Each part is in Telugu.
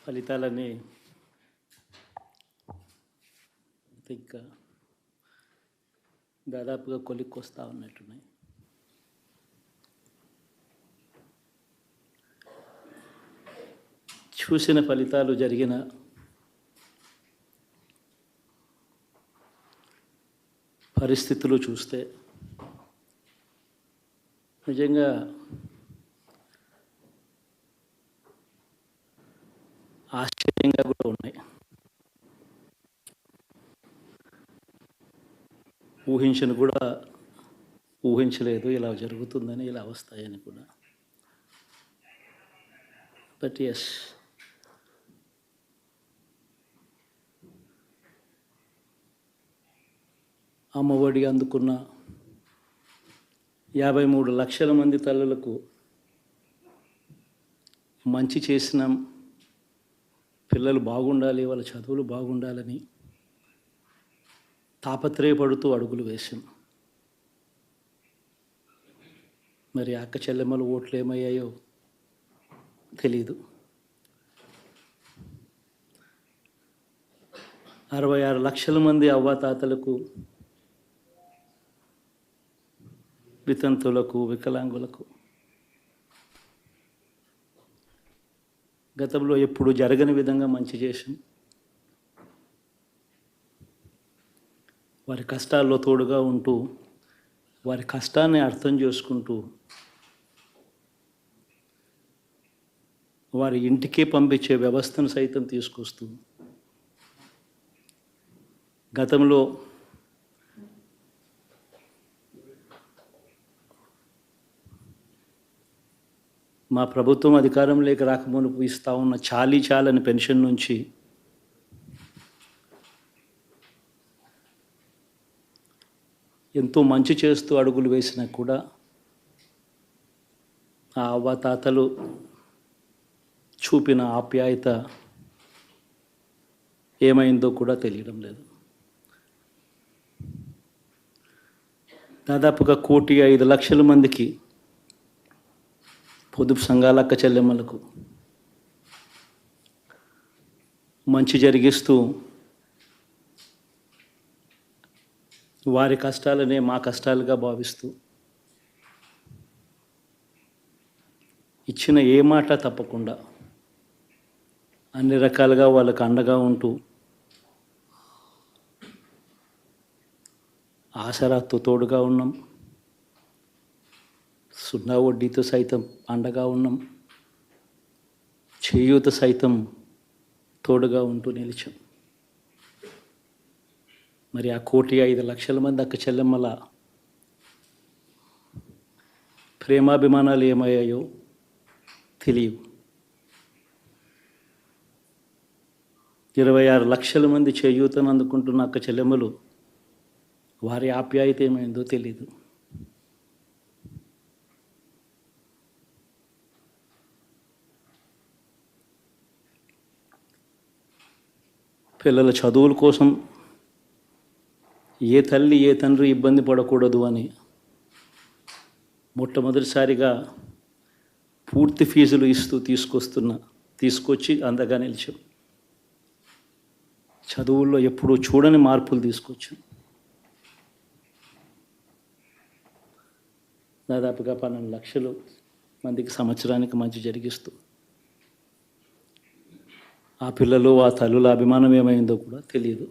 ఫలితాలన్నీ ఇంకా దాదాపుగా కొలిక్కొస్తా ఉన్నట్టున్నాయి. చూసిన ఫలితాలు జరిగిన పరిస్థితులు చూస్తే నిజంగా ఆశ్చర్యంగా కూడా ఉన్నాయి. ఊహించలేదు ఇలా జరుగుతుందని, ఇలా వస్తాయని కూడా. బట్ ఎస్, అమ్మఒడి అందుకున్న 53 లక్షల మంది తల్లులకు మంచి చేసిన, పిల్లలు బాగుండాలి, వాళ్ళ చదువులు బాగుండాలని తాపత్రయపడుతూ అడుగులు వేశాం. మరి అక్క చెల్లెమ్మల ఓట్లు ఏమయ్యాయో తెలీదు. 66 లక్షల మంది అవ్వాతాతలకు, వితంతులకు, వికలాంగులకు గతంలో ఎప్పుడు జరగని విధంగా మంచి చేశాం. వారి కష్టాల్లో తోడుగా ఉంటూ, వారి కష్టాన్ని అర్థం చేసుకుంటూ, వారి ఇంటికే పంపించే వ్యవస్థను సైతం తీసుకొస్తూ, గతంలో మా ప్రభుత్వం అధికారంలోకి రాకమునుపు ఇస్తూ ఉన్న చాలని పెన్షన్ నుంచి ఎంతో మంచి చేస్తూ అడుగులు వేసినా కూడా ఆ అవ్వాతాతలు చూపిన ఆప్యాయత ఏమైందో కూడా తెలియడం లేదు. దాదాపుగా 1,05,00,000 మందికి పొదుపు సంఘాల అక్క చెల్లెమ్మలకు మంచి జరిగిస్తూ, వారి కష్టాలనే మా కష్టాలుగా భావిస్తూ, ఇచ్చిన ఏ మాట తప్పకుండా అన్ని రకాలుగా వాళ్ళకు అండగా ఉంటూ, ఆసరాతో తోడుగా ఉన్నాం, సున్నా వడ్డీతో సైతం అండగా ఉన్నాం, చేయూత సైతం తోడుగా ఉంటూ నిలిచాం. మరి ఆ 1,05,00,000 మంది అక్క చెల్లెమ్మల ప్రేమాభిమానాలు ఏమయ్యాయో తెలియవు. 26 లక్షల మంది చేయూతను అందుకుంటున్న అక్క చెల్లెమ్మలు, వారి ఆప్యాయత ఏమైందో తెలీదు. పిల్లల చదువుల కోసం ఏ తల్లి ఏ తండ్రి ఇబ్బంది పడకూడదు అని మొట్టమొదటిసారిగా పూర్తి ఫీజులు ఇస్తూ తీసుకొచ్చి అందగా నిలిచాం. చదువుల్లో ఎప్పుడూ చూడని మార్పులు తీసుకొచ్చాం. దాదాపుగా 12 లక్షల మందికి సంవత్సరానికి మంచి జరిగిస్తూ, ఆ పిల్లలు, ఆ తల్లుల అభిమానం ఏమైందో కూడా తెలియదు.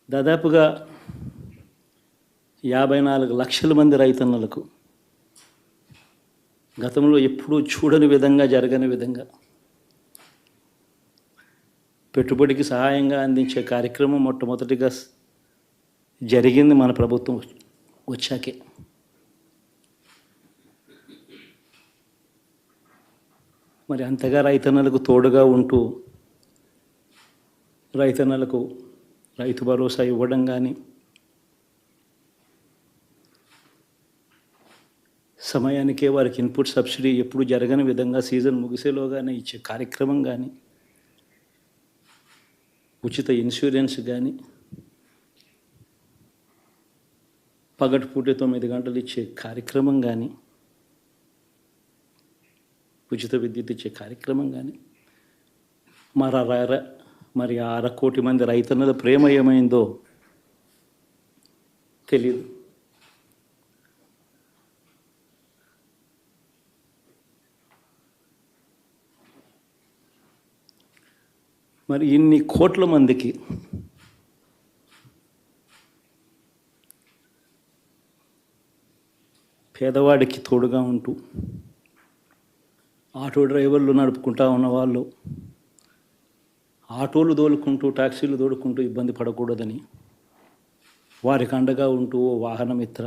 దాదాపుగా 54 లక్షల మంది రైతన్నలకు గతంలో ఎప్పుడూ చూడని విధంగా, జరగని విధంగా పెట్టుబడికి సహాయంగా అందించే కార్యక్రమం మొట్టమొదటిగా జరిగింది మన ప్రభుత్వం వచ్చాకే. మరి అంతగా రైతన్నలకు తోడుగా ఉంటూ, రైతన్నలకు రైతు భరోసా ఇవ్వడం కానీ, సమయానికే వారికి ఇన్పుట్ సబ్సిడీ ఎప్పుడు జరగని విధంగా సీజన్ ముగిసేలోగానే ఇచ్చే కార్యక్రమం కానీ, ఉచిత ఇన్సూరెన్స్ కానీ, పగటిపూట 9 గంటలు ఇచ్చే కార్యక్రమం కానీ, ఉచిత విద్యుత్ ఇచ్చే కార్యక్రమం కానీ, మరి ఆ 1,00,00,000 మంది రైతన్నల ప్రేమ ఏమైందో తెలీదు. మరి ఇన్ని కోట్ల మందికి పేదవాడికి తోడుగా ఉంటూ ఆటో డ్రైవర్లు నడుపుకుంటా ఉన్నవాళ్ళు ఆటోలు తోలుకుంటూ టాక్సీలు తోలుకుంటూ ఇబ్బంది పడకూడదని వారికి అండగా ఉంటూ ఓ వాహనమిత్ర,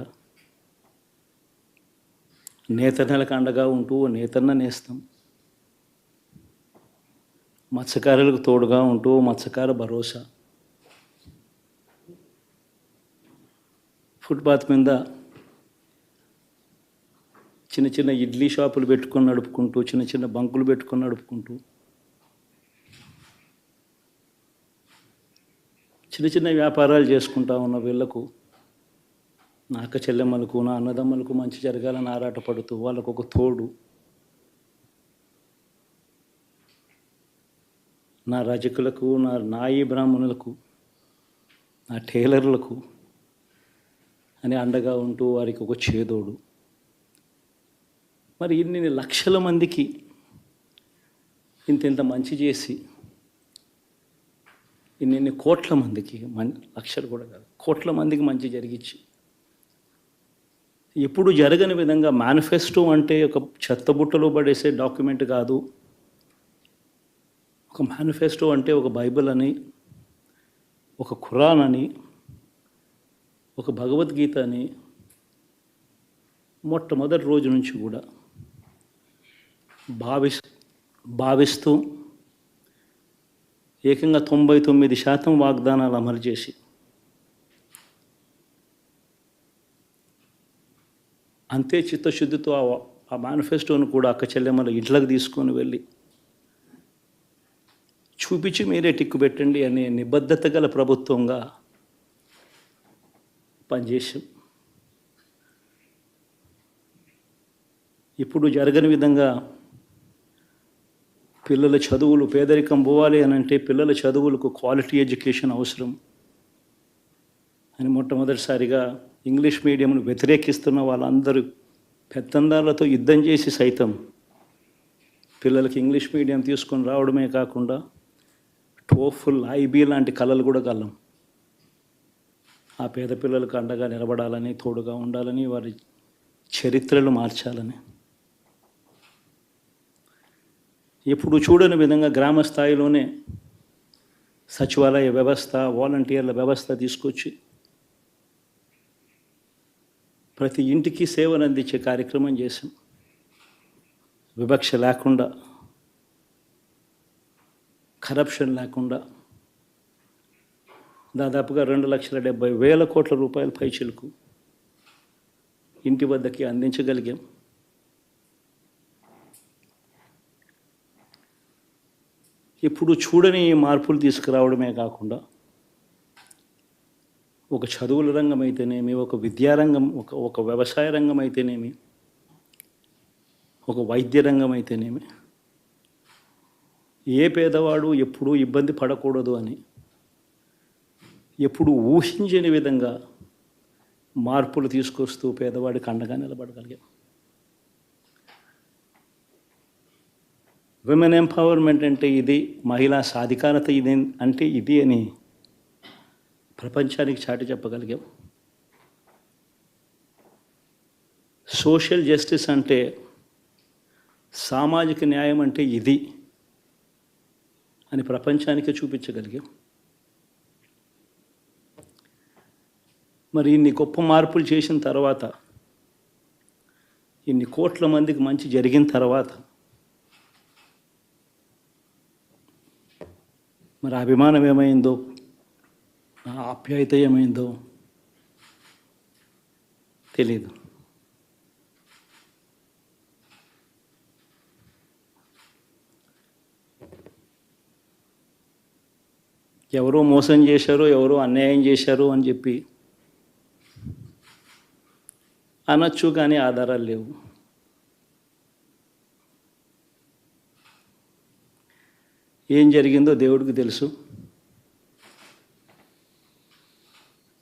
నేతన్నలకు అండగా ఉంటూ ఓ నేతన్న నేస్తం, మత్స్యకారులకు తోడుగా ఉంటూ మత్స్యకార భరోసా, ఫుట్పాత్ మీద చిన్న చిన్న ఇడ్లీ షాపులు పెట్టుకొని నడుపుకుంటూ, చిన్న చిన్న బంకులు పెట్టుకొని నడుపుకుంటూ, చిన్న చిన్న వ్యాపారాలు చేసుకుంటా ఉన్న వీళ్లకు, నా అక్క చెల్లెమ్మలకు, నా అన్నదమ్మలకు మంచి జరగాలని ఆరాటపడుతూ వాళ్ళకు ఒక తోడు, నా రజకులకు, నా నాయి బ్రాహ్మణులకు, నా టైలర్లకు అని అండగా ఉంటూ వారికి ఒక చేదోడు. మరి ఇన్ని లక్షల మందికి ఇంత మంచి చేసి, ఇన్ని కోట్ల మందికి, లక్షలు కూడా కాదు, కోట్ల మందికి మంచి జరిగించి, ఎప్పుడు జరగని విధంగా మేనిఫెస్టో అంటే ఒక చెత్తబుట్టలో పడేసే డాక్యుమెంట్ కాదు. ఒక మేనిఫెస్టో అంటే ఒక బైబిల్ అని, ఒక ఖురాన్ అని, ఒక భగవద్గీత అని మొట్టమొదటి రోజు నుంచి కూడా భావిస్తూ ఏకంగా 99% వాగ్దానాలు అమలు చేసి, అంతే చిత్తశుద్ధితో ఆ మేనిఫెస్టోను కూడా అక్క చెల్లెమ్మల ఇంట్లోకి తీసుకొని వెళ్ళి చూపించి మీరే టిక్కు పెట్టండి అనే నిబద్ధత గల ప్రభుత్వంగా పనిచేసాం. ఇప్పుడు జరగని విధంగా పిల్లల చదువులు, పేదరికం పోవాలి అని అంటే పిల్లల చదువులకు క్వాలిటీ ఎడ్యుకేషన్ అవసరం అని మొట్టమొదటిసారిగా ఇంగ్లీష్ మీడియంను వ్యతిరేకిస్తున్న వాళ్ళందరూ పెత్తందారులతో యుద్ధం చేసి సైతం పిల్లలకి ఇంగ్లీష్ మీడియం తీసుకొని రావడమే కాకుండా టోఫుల్, ఐబీ లాంటి కళలు కూడా కలం. ఆ పేద పిల్లలకు అండగా నిలబడాలని, తోడుగా ఉండాలని, వారి చరిత్రలు మార్చాలని, ఎప్పుడు చూడని విధంగా గ్రామ స్థాయిలోనే సచివాలయ వ్యవస్థ, వాలంటీర్ల వ్యవస్థ తీసుకొచ్చి ప్రతి ఇంటికి సేవను అందించే కార్యక్రమం చేశాం. వివక్ష లేకుండా, కరప్షన్ లేకుండా దాదాపుగా 2,70,000 కోట్ల రూపాయల పైచిలకు ఇంటి వద్దకి అందించగలిగాం. ఇప్పుడు చూడని మార్పులు తీసుకురావడమే కాకుండా ఒక చదువుల రంగం అయితేనేమి, ఒక విద్యారంగం, ఒక వ్యవసాయ రంగం అయితేనేమి, ఒక వైద్య రంగం అయితేనేమి, ఏ పేదవాడు ఎప్పుడూ ఇబ్బంది పడకూడదు అని ఎప్పుడు ఊహించని విధంగా మార్పులు తీసుకొస్తూ పేదవాడికి అండగా నిలబడగలిగాం. విమెన్ ఎంపవర్మెంట్ అంటే ఇది, మహిళా సాధికారత ఇది అంటే ఇది అని ప్రపంచానికి చాటి చెప్పగలిగాం. సోషల్ జస్టిస్ అంటే, సామాజిక న్యాయం అంటే ఇది అని ప్రపంచానికి చూపించగలిగాం. మరి ఇన్ని గొప్ప మార్పులు చేసిన తర్వాత, ఇన్ని కోట్ల మందికి మంచి జరిగిన తర్వాత మరి అభిమానం ఏమైందో, ఆ ఆప్యాయత ఏమైందో తెలీదు. ఎవరో మోసం చేశారో, ఎవరో అన్యాయం చేశారో అని చెప్పి అనొచ్చు, కానీ ఆధారాలు లేవు. ఏం జరిగిందో దేవుడికి తెలుసు.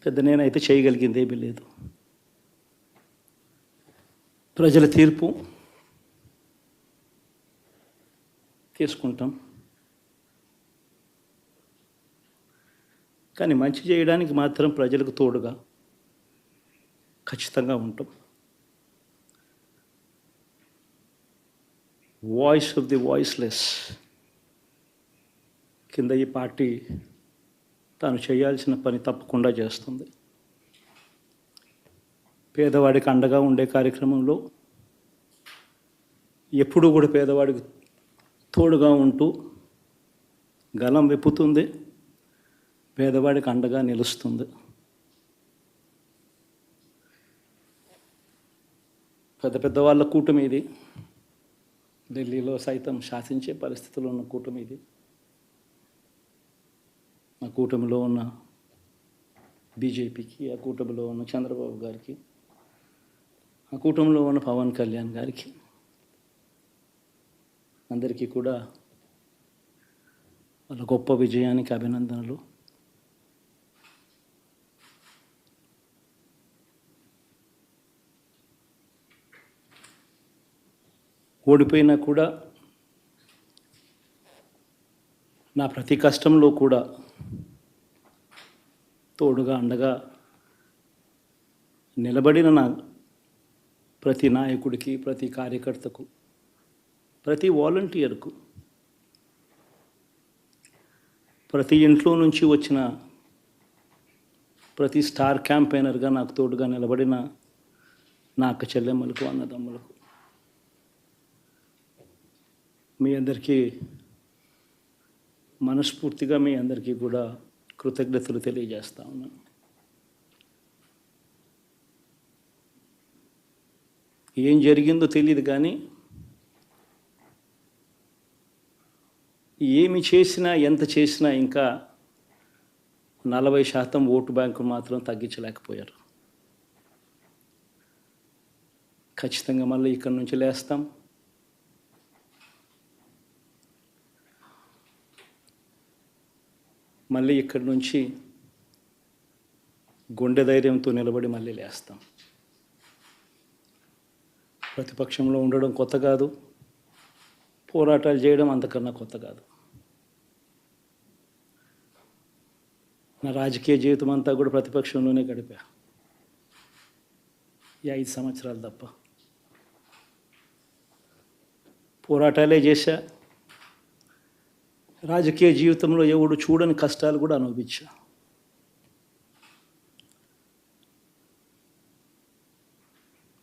పెద్ద నేనైతే చేయగలిగింది ఏమీ లేదు. ప్రజల తీర్పు తీసుకుంటాం, కానీ మంచి చేయడానికి మాత్రం ప్రజలకు తోడుగా ఖచ్చితంగా ఉంటాం. వాయిస్ ఆఫ్ ది వాయిస్లెస్ కింద ఈ పార్టీ తాను చేయాల్సిన పని తప్పకుండా చేస్తుంది. పేదవాడికి అండగా ఉండే కార్యక్రమంలో ఎప్పుడూ కూడా పేదవాడికి తోడుగా ఉంటూ గలం విప్పుతుంది, పేదవాడికి అండగా నిలుస్తుంది. పెద్ద పెద్ద వాళ్ళ కూటమి ఇది, ఢిల్లీలో సైతం శాసించే పరిస్థితుల్లో ఉన్న కూటమి ఇది. ఆ కూటమిలో ఉన్న బీజేపీకి, ఆ కూటమిలో ఉన్న చంద్రబాబు గారికి, ఆ కూటమిలో ఉన్న పవన్ కళ్యాణ్ గారికి, అందరికీ కూడా వాళ్ళ గొప్ప విజయానికి అభినందనలు. ఓడిపోయినా కూడా నా ప్రతి కష్టంలో కూడా తోడుగా అండగా నిలబడిన నా ప్రతి నాయకుడికి, ప్రతి కార్యకర్తకు, ప్రతి వాలంటీర్కు, ప్రతి ఇంట్లో నుంచి వచ్చిన ప్రతి స్టార్ క్యాంపెయినర్గా నాకు తోడుగా నిలబడిన నా అక్క చెల్లెమ్మలకు, అన్నదమ్ములకు, మీ అందరికీ మనస్ఫూర్తిగా మీ అందరికీ కూడా కృతజ్ఞతలు తెలియజేస్తా ఉన్నాను. ఏం జరిగిందో తెలియదు, కానీ ఏమి చేసినా, ఎంత చేసినా ఇంకా 40% ఓటు బ్యాంకు మాత్రం తగ్గించలేకపోయారు. ఖచ్చితంగా మళ్ళీ ఇక్కడి నుంచి లేస్తాం. మళ్ళీ ఇక్కడి నుంచి గుండె ధైర్యంతో నిలబడి మళ్ళీ లేస్తాం. ప్రతిపక్షంలో ఉండడం కొత్త కాదు, పోరాటాలు చేయడం అంతకన్నా కొత్త కాదు. నా రాజకీయ జీవితం అంతా కూడా ప్రతిపక్షంలోనే గడిపా, ఈ 5 సంవత్సరాలు తప్ప. పోరాటాలే చేశా, రాజకీయ జీవితంలో ఎవడు చూడని కష్టాలు కూడా అనుభవించా.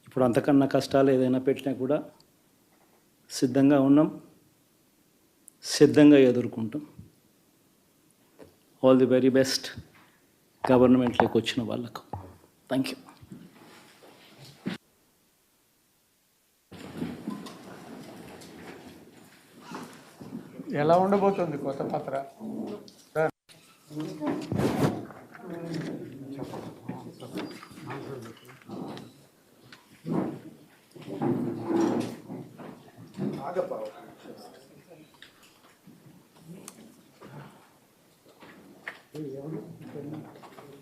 ఇప్పుడు అంతకన్నా కష్టాలు ఏదైనా పెట్టినా కూడా సిద్ధంగా ఉన్నాం, సిద్ధంగా ఎదుర్కొంటాం. ఆల్ ది వెరీ బెస్ట్ గవర్నమెంట్లోకి వచ్చిన వాళ్ళకు. Thank you. ఎలా ఉండబోతుంది కొత్త పత్ర?